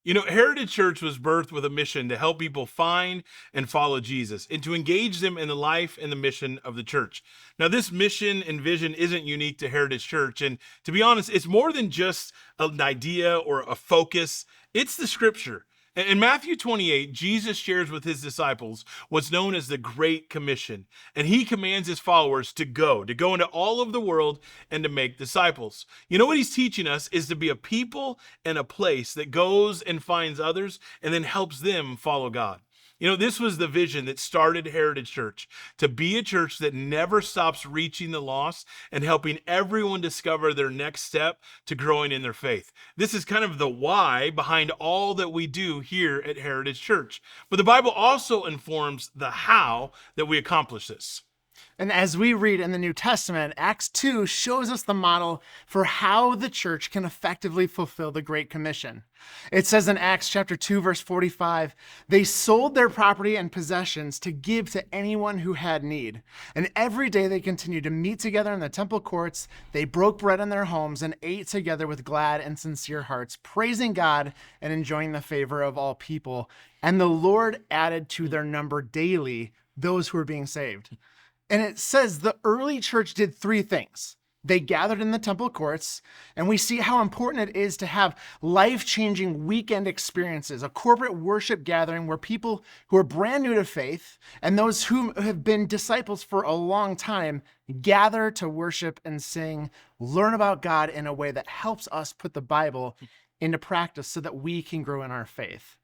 Heritage Church was birthed with a mission to help people find and follow Jesus and to engage them in the life and the mission of the church. Now, this mission and vision isn't unique to Heritage Church. And to be honest, it's more than just an idea or a focus, it's the scripture. In Matthew 28, Jesus shares with his disciples what's known as the Great Commission. And he commands his followers to go into all of the world and to make disciples. What he's teaching us is to be a people and a place that goes and finds others and then helps them follow God. This was the vision that started Heritage Church, to be a church that never stops reaching the lost and helping everyone discover their next step to growing in their faith. This is kind of the why behind all that we do here at Heritage Church. But the Bible also informs the how that we accomplish this. And as we read in the New Testament, Acts 2 shows us the model for how the church can effectively fulfill the Great Commission. It says in Acts chapter 2, verse 45, they sold their property and possessions to give to anyone who had need. And every day they continued to meet together in the temple courts. They broke bread in their homes and ate together with glad and sincere hearts, praising God and enjoying the favor of all people. And the Lord added to their number daily those who were being saved. And it says the early church did three things. They gathered in the temple courts, and we see how important it is to have life-changing weekend experiences, a corporate worship gathering where people who are brand new to faith and those who have been disciples for a long time gather to worship and sing, learn about God in a way that helps us put the Bible into practice so that we can grow in our faith.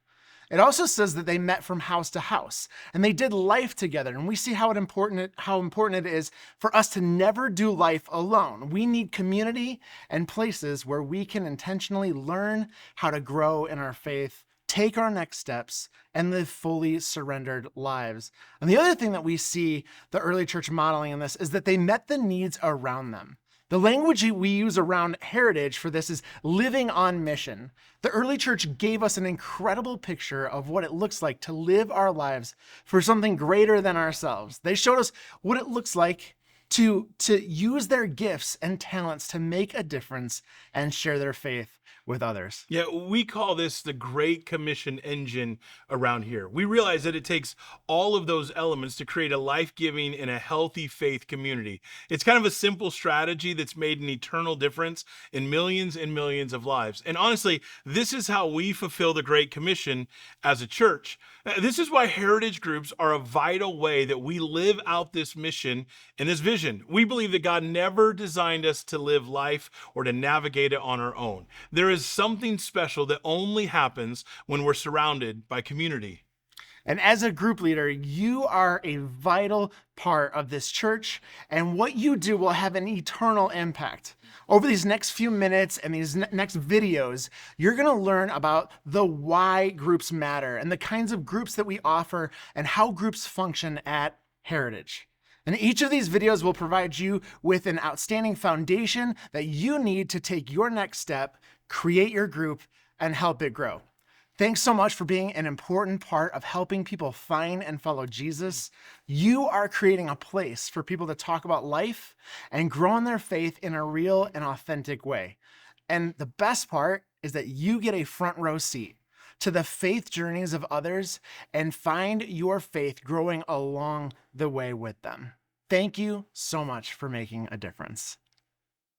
It also says that they met from house to house and they did life together. And we see how important it is for us to never do life alone. We need community and places where we can intentionally learn how to grow in our faith, take our next steps, and live fully surrendered lives. And the other thing that we see the early church modeling in this is that they met the needs around them. The language we use around Heritage for this is living on mission. The early church gave us an incredible picture of what it looks like to live our lives for something greater than ourselves. They showed us what it looks like to use their gifts and talents to make a difference and share their faith with others. Yeah, we call this the Great Commission engine around here. We realize that it takes all of those elements to create a life-giving and a healthy faith community. It's kind of a simple strategy that's made an eternal difference in millions and millions of lives. And honestly, this is how we fulfill the Great Commission as a church. This is why heritage groups are a vital way that we live out this mission and this vision. We believe that God never designed us to live life or to navigate it on our own. There is something special that only happens when we're surrounded by community. And as a group leader, you are a vital part of this church, and what you do will have an eternal impact. Over these next few minutes and these next videos, you're going to learn about the why groups matter and the kinds of groups that we offer and how groups function at Heritage. And each of these videos will provide you with an outstanding foundation that you need to take your next step, create your group, and help it grow. Thanks so much for being an important part of helping people find and follow Jesus. You are creating a place for people to talk about life and grow in their faith in a real and authentic way. And the best part is that you get a front row seat to the faith journeys of others and find your faith growing along the way with them. Thank you so much for making a difference.